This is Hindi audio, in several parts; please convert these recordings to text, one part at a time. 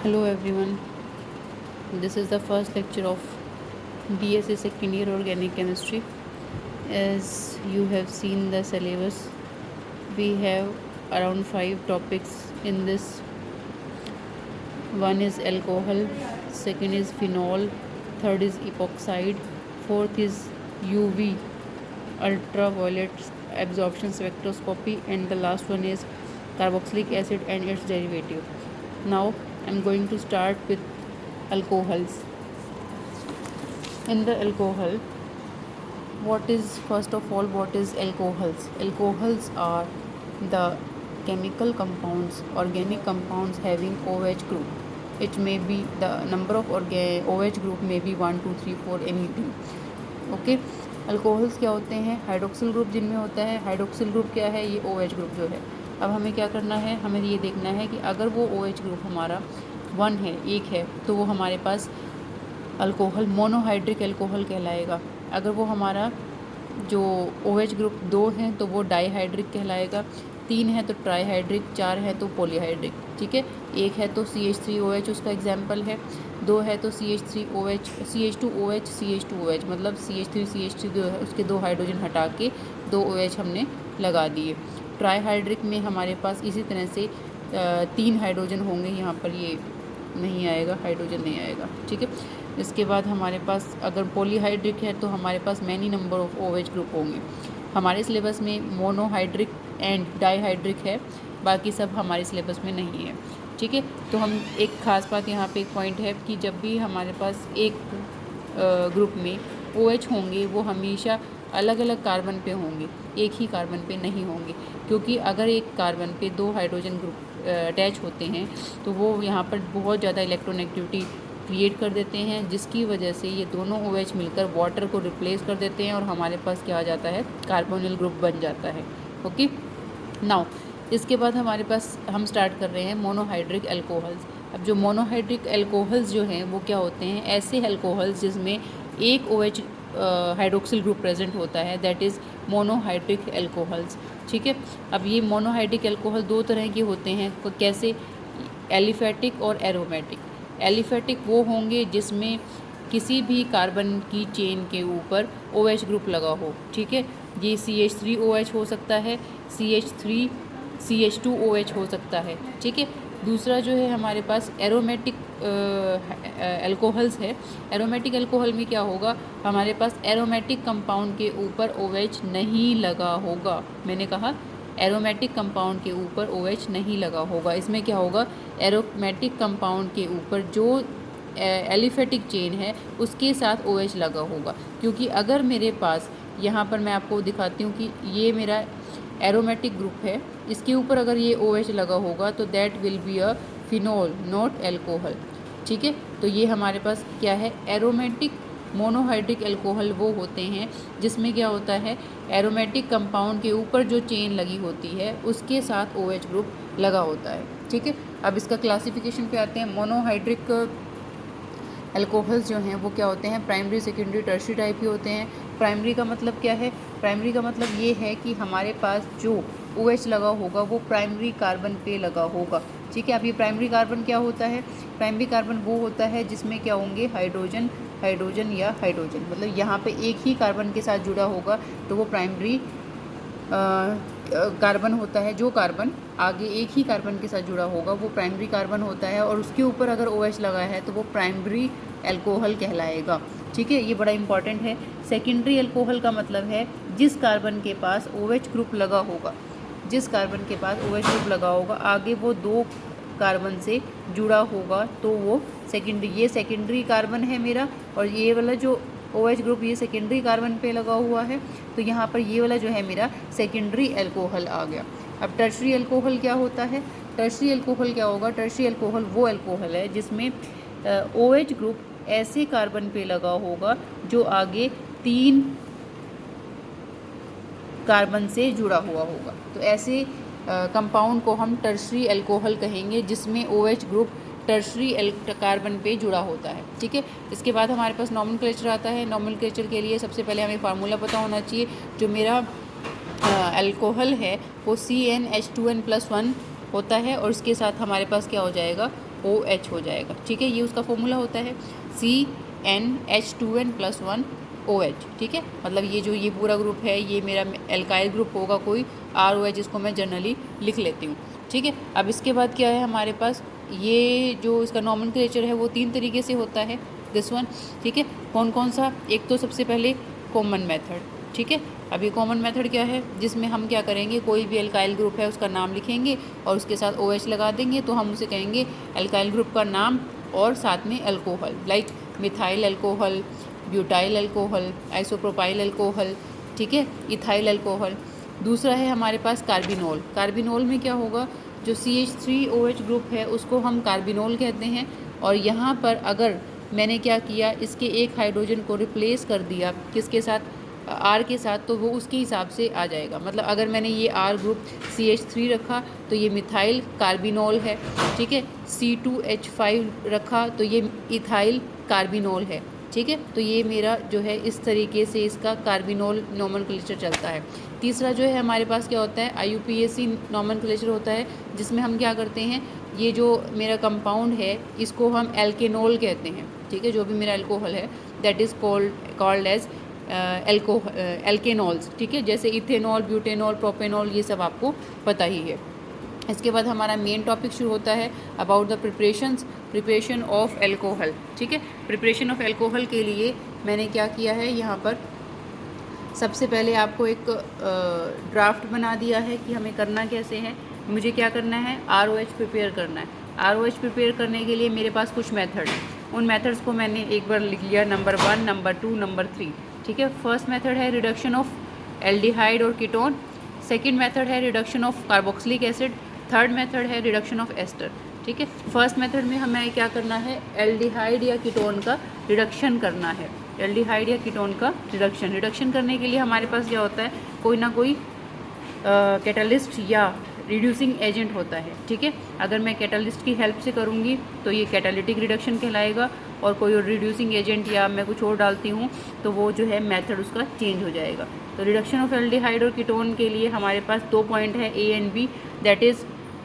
Hello everyone, this is the first lecture of BSc second year organic chemistry. As you have seen the syllabus, we have around 5 topics in this. One is alcohol, second is phenol, third is epoxide, fourth is UV ultraviolet absorption spectroscopy, and the last one is carboxylic acid and its derivative. Now I'm going to start with alcohols. In the alcohol, what is alcohols? Alcohols are the chemical compounds, organic compounds having OH group. It may be the number of OH group may be 1, 2, 3, 4 anything. Okay alcohols क्या होते हैं? हाइड्रोक्सिल ग्रुप जिनमें होता है. हाइड्रोक्सिल ग्रुप क्या है? ये OH ग्रुप जो है. अब हमें क्या करना है? हमें ये देखना है कि अगर वो OH ग्रुप हमारा 1 है, 1 है, तो वो हमारे पास अल्कोहल मोनोहाइड्रिक अल्कोहल कहलाएगा. अगर वो हमारा जो OH ग्रुप 2 है तो वो डाईहाइड्रिक कहलाएगा. 3 है तो ट्राईहाइड्रिक, 4 है तो पॉलीहाइड्रिक. ठीक है. 1 है तो CH3OH उसका एग्जाम्पल है. 2 है तो CH3OH, CH2OH, CH2OH मतलब CH3 CH3 जो है उसके 2 हाइड्रोजन हटा के 2 OH हमने लगा दिए. ट्राईहाइड्रिक में हमारे पास इसी तरह से 3 हाइड्रोजन होंगे. यहाँ पर ये नहीं आएगा, हाइड्रोजन नहीं आएगा. ठीक है. इसके बाद हमारे पास अगर पॉलीहाइड्रिक है तो हमारे पास many number of OH group होंगे. हमारे सिलेबस में मोनोहाइड्रिक एंड डाईहाइड्रिक है, बाकी सब हमारे सिलेबस में नहीं है. ठीक है. तो हम एक ख़ास बात यहाँ पे एक पॉइंट है कि जब भी हमारे पास एक ग्रुप में OH होंगे वो हमेशा अलग अलग कार्बन पे होंगे, एक ही कार्बन पे नहीं होंगे. क्योंकि अगर एक कार्बन पे 2 हाइड्रोजन ग्रुप अटैच होते हैं तो वो यहाँ पर बहुत ज़्यादा इलेक्ट्रोनेगेटिविटी क्रिएट कर देते हैं, जिसकी वजह से ये दोनों OH मिलकर वाटर को रिप्लेस कर देते हैं और हमारे पास क्या आ जाता है? कार्बोनिल ग्रुप बन जाता है. ओके. नाउ इसके बाद हमारे पास हम स्टार्ट कर रहे हैं मोनोहाइड्रिक अल्कोहल्स. अब जो मोनोहाइड्रिक अल्कोहल्स जो हैं वो क्या होते हैं? ऐसे अल्कोहल्स जिसमें एक OH हाइड्रोक्सिल ग्रुप प्रेजेंट होता है, दैट इज़ मोनोहाइड्रिक अल्कोहल्स. ठीक है. अब ये मोनोहाइड्रिक अल्कोहल 2 तरह के होते हैं. कैसे? एलिफेटिक और एरोमेटिक. एलिफेटिक वो होंगे जिसमें किसी भी कार्बन की चेन के ऊपर OH ग्रुप लगा हो. ठीक है. ये CH3OH हो सकता है, CH3 CH2OH हो सकता है. ठीक है. दूसरा जो है हमारे पास एरोमेटिक अल्कोहल्स है. एरोमेटिक अल्कोहल में क्या होगा? हमारे पास एरोमेटिक कंपाउंड के ऊपर OH नहीं लगा होगा. मैंने कहा एरोमेटिक कंपाउंड के ऊपर OH नहीं लगा होगा. इसमें क्या होगा? एरोमेटिक कंपाउंड के ऊपर जो एलिफेटिक चेन है उसके साथ OH लगा होगा. क्योंकि अगर मेरे पास यहाँ पर मैं आपको दिखाती हूँ कि ये मेरा एरोमेटिक ग्रुप है, इसके ऊपर अगर ये OH लगा होगा तो that will be a phenol, not alcohol. ठीक है. तो ये हमारे पास क्या है? एरोमेटिक मोनोहाइड्रिक अल्कोहल वो होते हैं जिसमें क्या होता है? एरोमेटिक कंपाउंड के ऊपर जो चेन लगी होती है उसके साथ OH ग्रुप लगा होता है. ठीक है. अब इसका क्लासिफिकेशन पे आते हैं. मोनोहाइड्रिक अल्कोहल्स जो हैं वो क्या होते हैं? प्राइमरी, सेकेंडरी, टर्शियरी टाइप के होते हैं. प्राइमरी का मतलब क्या है? प्राइमरी का मतलब ये है कि हमारे पास जो OH लगा होगा वो प्राइमरी कार्बन पे लगा होगा. ठीक है. अब ये प्राइमरी कार्बन क्या होता है? प्राइमरी कार्बन वो होता है जिसमें क्या होंगे? हाइड्रोजन, हाइड्रोजन या हाइड्रोजन. मतलब यहाँ पे एक ही कार्बन के साथ जुड़ा होगा तो वो प्राइमरी कार्बन होता है. जो कार्बन आगे एक ही कार्बन के साथ जुड़ा होगा वो प्राइमरी कार्बन होता है, और उसके ऊपर अगर OH लगा है तो वो प्राइमरी अल्कोहल कहलाएगा. ठीक है. ये बड़ा इंपॉर्टेंट है. सेकेंडरी अल्कोहल का मतलब है जिस कार्बन के पास OH ग्रुप लगा होगा, जिस कार्बन के पास OH ग्रुप लगा होगा आगे वो 2 कार्बन से जुड़ा होगा तो वो सेकेंडरी. ये सेकेंडरी कार्बन है मेरा, और ये वाला जो OH ग्रुप ये सेकेंडरी कार्बन पे लगा हुआ है, तो यहाँ पर ये वाला जो है मेरा सेकेंडरी अल्कोहल आ गया. अब टर्शियरी अल्कोहल क्या होता है? टर्शियरी अल्कोहल क्या होगा? टर्शियरी अल्कोहल वो अल्कोहल है जिसमें OH ग्रुप ऐसे कार्बन पे लगा होगा जो आगे 3 कार्बन से जुड़ा हुआ होगा. तो ऐसे कंपाउंड को हम टर्शियरी अल्कोहल कहेंगे जिसमें OH ग्रुप टर्शियरी कार्बन पे जुड़ा होता है. ठीक है. इसके बाद हमारे पास नॉमेनक्लेचर आता है. नॉमेनक्लेचर के लिए सबसे पहले हमें फार्मूला पता होना चाहिए. जो मेरा अल्कोहल है वो CnH2n+1 होता है, और इसके साथ हमारे पास क्या हो जाएगा? OH हो जाएगा। ठीक है, ये उसका फॉर्मूला होता है CnH2n+1 OH। ठीक है, मतलब ये पूरा ग्रुप है, ये मेरा एल्काइल ग्रुप होगा कोई ROH, इसको मैं जनरली लिख लेती हूँ। ठीक है, अब इसके बाद क्या है हमारे पास, ये जो इसका नॉमेनक्लेचर है वो 3 तरीके से होता है, दिस वन। ठीक है, कौन कौन सा, एक तो सबसे पहले कॉमन मेथड। ठीक है, अब ये कॉमन मेथड क्या है, जिसमें हम क्या करेंगे, कोई भी एल्काइल ग्रुप है उसका नाम लिखेंगे और उसके साथ OH लगा देंगे, तो हम उसे कहेंगे एल्काइल ग्रुप का नाम और साथ में alcohol, like methyl alcohol, butyl alcohol, isopropyl alcohol, ठीक है, इथाइल अल्कोहल। दूसरा है हमारे पास कार्बिनोल। कार्बिनोल में क्या होगा, जो CH3OH ग्रुप है उसको हम कार्बिनोल कहते हैं, और यहाँ पर अगर मैंने क्या किया, इसके एक हाइड्रोजन को रिप्लेस कर दिया किसके साथ, R के साथ, तो वो उसके हिसाब से आ जाएगा। मतलब अगर मैंने ये R ग्रुप CH3 रखा तो ये मिथाइल कार्बिनोल है। ठीक है, C2H5 रखा तो ये इथाइल कार्बिनोल है। ठीक है, तो ये मेरा जो है इस तरीके से इसका कार्बिनोल नॉमेनक्लेचर चलता है। तीसरा जो है हमारे पास क्या होता है, IUPAC नॉमेनक्लेचर होता है, जिसमें हम क्या करते हैं, ये जो मेरा कंपाउंड है इसको हम एल्केनोल कहते हैं। ठीक है, जो भी मेरा अल्कोहल है दैट इज़ कॉल्ड एज एल्केनॉल्स। ठीक है, जैसे इथेनॉल, ब्यूटेनॉल, प्रोपेनॉल, ये सब आपको पता ही है। इसके बाद हमारा मेन टॉपिक शुरू होता है about the preparation of alcohol. ठीक है, प्रिपरेशन ऑफ एल्कोहल के लिए मैंने क्या किया है, यहाँ पर सबसे पहले आपको एक ड्राफ्ट बना दिया है कि हमें करना कैसे है। मुझे क्या करना है, ROH प्रिपेयर करना है। ROH प्रिपेयर करने के लिए मेरे पास कुछ मेथड है, उन मेथड्स को मैंने एक बार लिख लिया, नंबर 1, नंबर 2, नंबर 3। ठीक है, फर्स्ट मेथड है रिडक्शन ऑफ एल्डिहाइड और कीटोन, सेकंड मेथड है reduction of carboxylic acid, third method है रिडक्शन ऑफ एस्टर। ठीक है, फर्स्ट मेथड में हमें क्या करना है, एल्डिहाइड या कीटोन का रिडक्शन करना है। एल्डिहाइड या कीटोन का रिडक्शन करने के लिए हमारे पास क्या होता है, कोई ना कोई कैटालिस्ट या रिड्यूसिंग एजेंट होता है। ठीक है, अगर मैं कैटालिस्ट की हेल्प से करूँगी तो ये कैटालिटिक रिडक्शन कहलाएगा, और कोई और रिड्यूसिंग एजेंट या मैं कुछ और डालती हूँ तो वो जो है मेथड उसका चेंज हो जाएगा। तो रिडक्शन ऑफ एल्डिहाइड और कीटोन के लिए हमारे पास 2 पॉइंट है, A and B, that is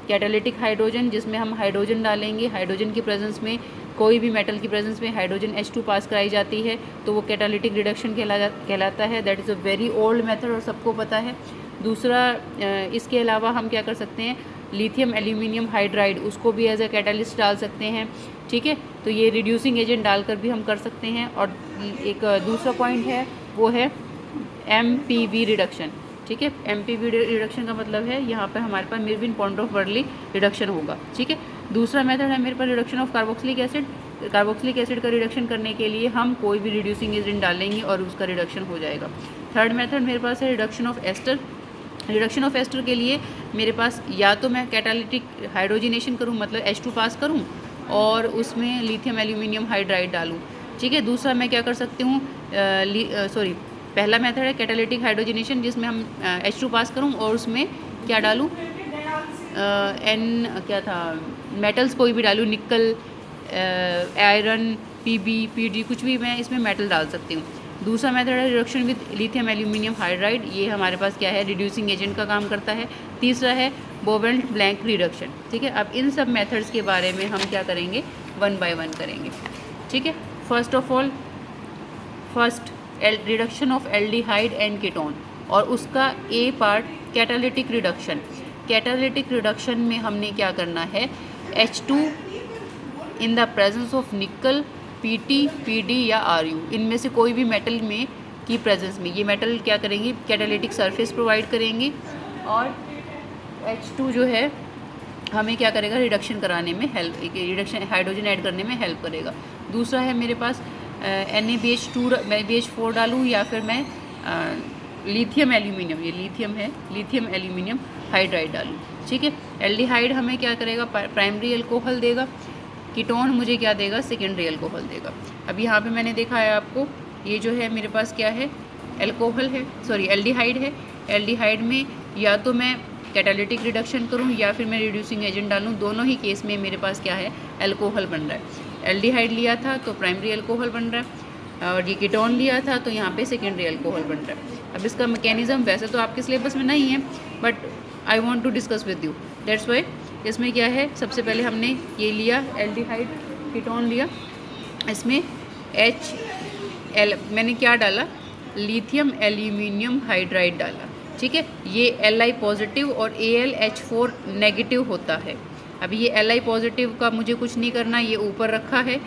catalytic hydrogen, जिसमें हम हाइड्रोजन डालेंगे, हाइड्रोजन की प्रेजेंस में, कोई भी मेटल की प्रेजेंस में हाइड्रोजन H2 पास कराई जाती है तो वो कैटालिटिक रिडक्शन कहलाता है। That is a very old method और सबको पता है। दूसरा, इसके अलावा हम क्या कर सकते हैं, लिथियम एल्यूमिनियम हाइड्राइड, उसको भी एज ए कैटालिस्ट डाल सकते हैं। ठीक है, तो ये रिड्यूसिंग एजेंट डालकर भी हम कर सकते हैं। और एक दूसरा पॉइंट है वो है MPV रिडक्शन। ठीक है, MPV रिडक्शन का मतलब है यहाँ पर हमारे पास मिरविन पॉन्ड्रोफ वर्ली रिडक्शन होगा। ठीक है, दूसरा मेथड है मेरे पास reduction of carboxylic acid. Carboxylic acid का रिडक्शन करने के लिए हम कोई भी रिड्यूसिंग एजेंट डालेंगे और उसका रिडक्शन हो जाएगा। थर्ड मेथड मेरे पास है reduction of ester. Reduction of ester के लिए मेरे पास या तो मैं कैटालिटिक हाइड्रोजिनेशन करूँ, मतलब H2 पास करूँ और उसमें लिथियम एल्यूमिनियम हाइड्राइड डालूँ। ठीक है, दूसरा मैं क्या कर सकती हूँ, पहला मेथड है कैटालिटिक हाइड्रोजिनेशन, जिसमें हम H2 पास करूँ और उसमें क्या डालूँ, क्या था, मेटल्स कोई भी डालूँ, निकल, आयरन, PB, PD, कुछ भी मैं इसमें मेटल डाल सकती हूँ। दूसरा मेथड है reduction with lithium aluminium hydride, ये हमारे पास क्या है, रिड्यूसिंग एजेंट का काम करता है। तीसरा है बोवेल्ट ब्लैंक रिडक्शन। ठीक है, अब इन सब मेथड्स के बारे में हम क्या करेंगे, 1 बाय 1 करेंगे। ठीक है, first of all, reduction of aldehyde and ketone, और उसका A part catalytic reduction. Catalytic reduction में हमने क्या करना है, H2 in the presence of निकल, PT, PD या RU, इनमें से कोई भी मेटल में की प्रेजेंस में ये मेटल क्या करेंगे, कैटालिटिक सरफेस प्रोवाइड करेंगे, और H2 जो है हमें क्या करेगा, रिडक्शन कराने में हेल्प, रिडक्शन हाइड्रोजन ऐड करने में हेल्प करेगा। दूसरा है मेरे पास NaBH2, मैं BH4 डालूँ या फिर मैं लिथियम एल्यूमिनियम, ये लिथियम है, लिथियम एल्यूमिनियम हाइड्राइड डालूँ। ठीक है, एल्डिहाइड हमें क्या करेगा, प्राइमरी अल्कोहल देगा, कीटोन मुझे क्या देगा, सेकेंडरी अल्कोहल देगा। अब यहाँ पे मैंने देखा है आपको, ये जो है मेरे पास क्या है, अल्कोहल है, सॉरी एल्डिहाइड है। एल्डिहाइड में या तो मैं कैटालिटिक रिडक्शन करूँ या फिर मैं रिड्यूसिंग एजेंट डालूँ, दोनों ही केस में मेरे पास क्या है, अल्कोहल बन रहा है। एल्डिहाइड लिया था तो प्राइमरी अल्कोहल बन रहा है, और ये कीटोन लिया था तो यहाँ पे सेकेंडरी अल्कोहल बन रहा है। अब इसका मैकेनिज्म वैसे तो आपके सिलेबस में नहीं है, but I want to discuss with you, that's why इसमें क्या है, सबसे पहले हमने ये लिया एल्डिहाइड कीटोन लिया, इसमें मैंने क्या डाला, लिथियम एल्यूमिनियम हाइड्राइड डाला, ठीक है। ये Li पॉजिटिव और AlH4 नेगेटिव होता है। अब ये Li पॉजिटिव का मुझे कुछ नहीं करना, ये ऊपर रखा है।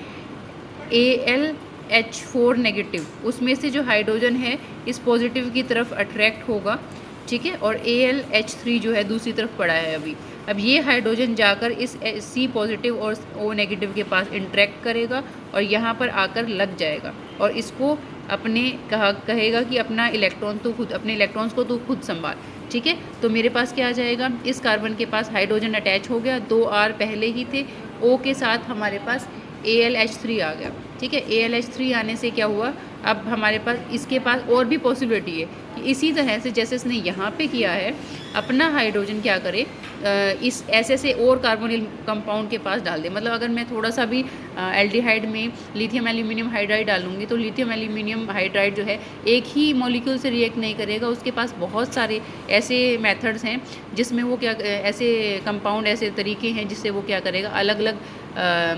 AlH4 नेगेटिव, उसमें से जो हाइड्रोजन है इस पॉजिटिव की तरफ अट्रैक्ट होगा, ठीक है, और AlH3 जो है दूसरी तरफ पड़ा है अभी। अब ये हाइड्रोजन जाकर इस C पॉजिटिव और O नेगेटिव के पास इंटरेक्ट करेगा और यहाँ पर आकर लग जाएगा और इसको अपने कहेगा कि अपना इलेक्ट्रॉन तो खुद, अपने इलेक्ट्रॉन्स को तो खुद संभाल, ठीक है। तो मेरे पास क्या आ जाएगा, इस कार्बन के पास हाइड्रोजन अटैच हो गया, 2 R पहले ही थे, O के साथ हमारे पास AlH3 आ गया, ठीक है। AlH3 आने से क्या हुआ, अब हमारे पास इसके पास और भी पॉसिबिलिटी है कि इसी तरह से जैसे इसने यहाँ पे किया है, अपना हाइड्रोजन क्या करे, इस ऐसे और कार्बोनिल कंपाउंड के पास डाल दे। मतलब अगर मैं थोड़ा सा भी एल्डिहाइड में लिथियम एल्यूमिनियम हाइड्राइड डालूंगी तो लिथियम एल्यूमिनियम हाइड्राइड जो है एक ही मॉलिक्यूल से रिएक्ट नहीं करेगा, उसके पास बहुत सारे ऐसे मेथड्स हैं जिसमें वो क्या, ऐसे कंपाउंड, ऐसे तरीके हैं जिससे वो क्या करेगा, अलग अलग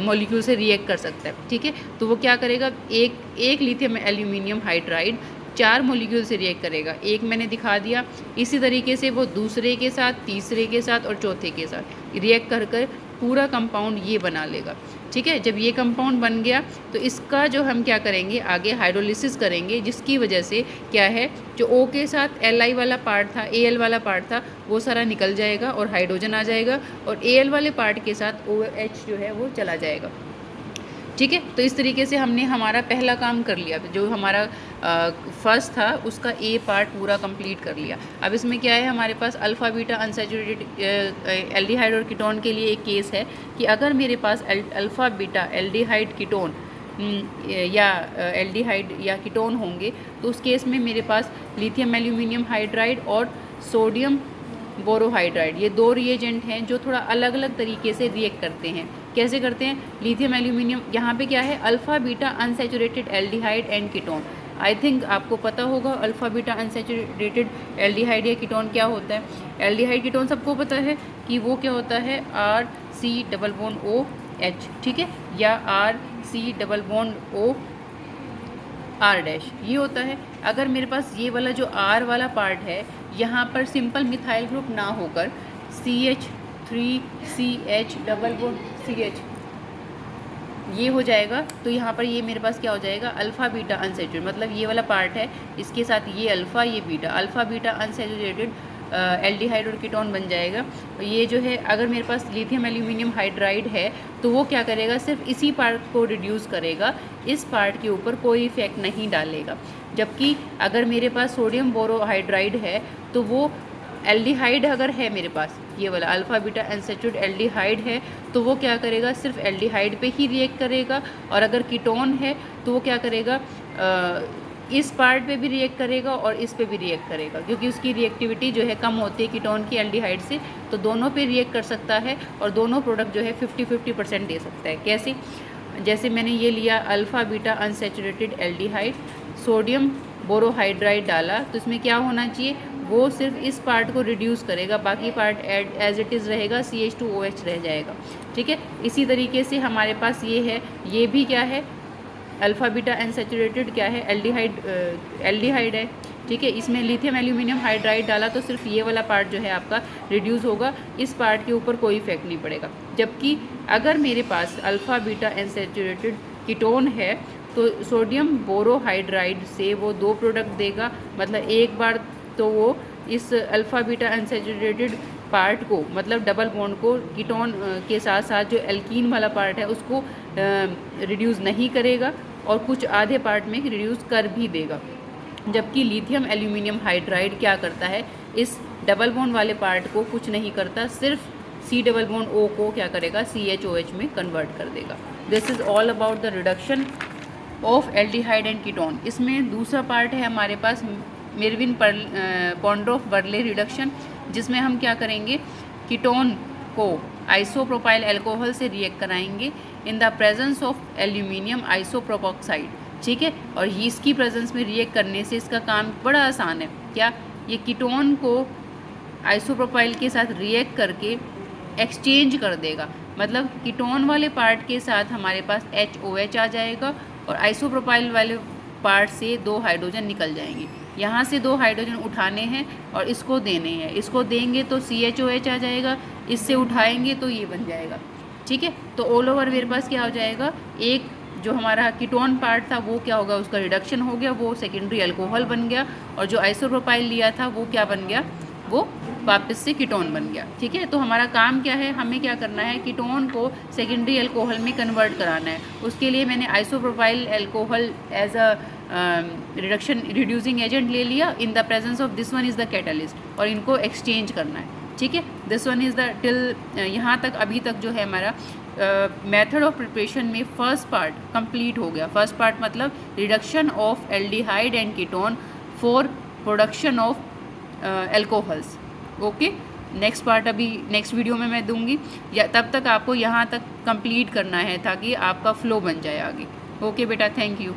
मॉलिक्यूल से रिएक्ट कर सकता है, ठीक है। तो वो क्या करेगा, एक लिथियम एल्यूमिनियम हाइड्राइड 4 मॉलिक्यूल से रिएक्ट करेगा, एक मैंने दिखा दिया। इसी तरीके से वो दूसरे के साथ, तीसरे के साथ और चौथे के साथ रिएक्ट कर कर पूरा कंपाउंड ये बना लेगा, ठीक है। जब ये कंपाउंड बन गया तो इसका जो हम क्या करेंगे, आगे हाइड्रोलिसिस करेंगे, जिसकी वजह से क्या है, जो O के साथ Li वाला पार्ट था, Al वाला पार्ट था, वो सारा निकल जाएगा और हाइड्रोजन आ जाएगा और Al वाले पार्ट के साथ OH जो है वो चला जाएगा, ठीक है। तो इस तरीके से हमने हमारा पहला काम कर लिया, जो हमारा फर्स्ट था उसका A पार्ट पूरा कंप्लीट कर लिया। अब इसमें क्या है, हमारे पास अल्फ़ा बीटा अनसैचुरेटेड एल्डिहाइड और कीटोन के लिए एक केस है कि अगर मेरे पास अल्फ़ा बीटा एल्डिहाइड कीटोन या एल्डिहाइड या कीटोन होंगे तो उस केस में मेरे पास लिथियम एल्यूमिनियम हाइड्राइड और सोडियम बोरोहाइड्राइड, ये 2 रिएजेंट हैं जो थोड़ा अलग अलग तरीके से रिएक्ट करते हैं। कैसे करते हैं, लिथियम एल्यूमिनियम, यहाँ पे क्या है, alpha beta unsaturated aldehyde and ketone. I think आपको पता होगा अल्फ़ा बीटा अनसैचुरेटेड एल्डिहाइड या कीटोन क्या होता है। एल्डिहाइड कीटोन सबको पता है कि वो क्या होता है, RC⋯OH, ठीक है, या RC⋯O R डैश, ये होता है। अगर मेरे पास ये वाला जो R वाला पार्ट है, यहाँ पर सिंपल मिथाइल ग्रुप ना होकर CH3CH⋯CH ये हो जाएगा, तो यहाँ पर ये मेरे पास क्या हो जाएगा, अल्फ़ा बीटा अनसैचुरेटेड, मतलब ये वाला पार्ट है, इसके साथ ये अल्फ़ा ये beta, alpha beta unsaturated aldehyde और कीटोन बन जाएगा। ये जो है, अगर मेरे पास लिथियम एल्यूमिनियम हाइड्राइड है तो वो क्या करेगा, सिर्फ इसी पार्ट को रिड्यूस करेगा, इस पार्ट के ऊपर कोई इफेक्ट नहीं डालेगा। जबकि अगर मेरे पास सोडियम बोरोहाइड्राइड है तो वो एल्डिहाइड अगर है मेरे पास, ये वाला अल्फ़ा बीटा अनसैचुरेटेड एल्डिहाइड है, तो वो क्या करेगा, सिर्फ एल्डिहाइड पे ही रिएक्ट करेगा। और अगर कीटोन है तो वो क्या करेगा, इस पार्ट पे भी रिएक्ट करेगा और इस पे भी रिएक्ट करेगा, क्योंकि उसकी रिएक्टिविटी जो है कम होती है कीटोन की एल्डिहाइड से, तो दोनों पे रिएक्ट कर सकता है और दोनों प्रोडक्ट जो है 50-50% दे सकता है। कैसे, जैसे मैंने ये लिया alpha beta unsaturated aldehyde, sodium borohydride डाला, तो इसमें क्या होना चाहिए, वो सिर्फ इस पार्ट को रिड्यूस करेगा, बाकी पार्ट एज इट इज़ रहेगा, CH2OH रह जाएगा, ठीक है। इसी तरीके से हमारे पास ये है, ये भी क्या है, अल्फ़ा बीटा अनसैचुरेटेड क्या है, एल्डिहाइड है, ठीक है। इसमें लिथियम एल्यूमिनियम हाइड्राइड डाला तो सिर्फ ये वाला पार्ट जो है आपका रिड्यूस होगा, इस पार्ट के ऊपर कोई इफेक्ट नहीं पड़ेगा। जबकि अगर मेरे पास अल्फ़ा बीटा अनसैचुरेटेड कीटोन है तो सोडियम बोरोहाइड्राइड से वो 2 प्रोडक्ट देगा, मतलब एक बार तो वो इस अल्फ़ा बीटा अनसैचुरेटेड पार्ट को, मतलब डबल बॉन्ड को कीटोन के साथ साथ जो एल्कीन वाला पार्ट है उसको रिड्यूस नहीं करेगा और कुछ आधे पार्ट में रिड्यूस कर भी देगा। जबकि लिथियम एल्यूमिनियम हाइड्राइड क्या करता है, इस डबल बॉन्ड वाले पार्ट को कुछ नहीं करता, सिर्फ C⋯O को क्या करेगा, CHOH में कन्वर्ट कर देगा। This is all about the reduction of aldehyde and ketone. इसमें दूसरा पार्ट है हमारे पास मेरविन पॉन्ड्रोफ वर्ले रिडक्शन, जिसमें हम क्या करेंगे, कीटोन को आइसोप्रोपाइल अल्कोहल से रिएक्ट कराएंगे in the presence of aluminium isopropoxide, ठीक है। और इसकी प्रेजेंस में रिएक्ट करने से इसका काम बड़ा आसान है। क्या, ये कीटोन को आइसोप्रोपाइल के साथ रिएक्ट करके एक्सचेंज कर देगा, मतलब कीटोन वाले पार्ट के साथ हमारे पास HOH आ जाएगा और आइसोप्रोपाइल वाले पार्ट से 2 हाइड्रोजन निकल जाएंगे। यहाँ से 2 हाइड्रोजन उठाने हैं और इसको देने हैं, इसको देंगे तो CHOH आ जाएगा, इससे उठाएंगे तो ये बन जाएगा। ठीक है, तो ऑल ओवर मेरे पास क्या हो जाएगा, एक जो हमारा कीटोन पार्ट था वो क्या होगा, उसका रिडक्शन हो गया, वो सेकेंडरी अल्कोहल बन गया, और जो आइसोप्रोपाइल लिया था वो क्या बन गया, वो वापस से कीटोन बन गया। ठीक है, तो हमारा काम क्या है, हमें क्या करना है, कीटोन को सेकेंडरी अल्कोहल में कन्वर्ट कराना है। उसके लिए मैंने isopropyl alcohol as a reducing agent ले लिया, in the presence of this one is the catalyst, और इनको एक्सचेंज करना है। ठीक है, this one is the till यहाँ तक अभी तक जो है हमारा मेथड ऑफ प्रिपरेशन में फर्स्ट पार्ट कंप्लीट हो गया। फर्स्ट पार्ट मतलब reduction of aldehyde and ketone for production of alcohols. Okay, next part अभी नेक्स्ट वीडियो में मैं दूंगी, या तब तक आपको यहाँ तक कंप्लीट करना है ताकि आपका फ्लो बन जाए आगे। ओके बेटा, थैंक यू।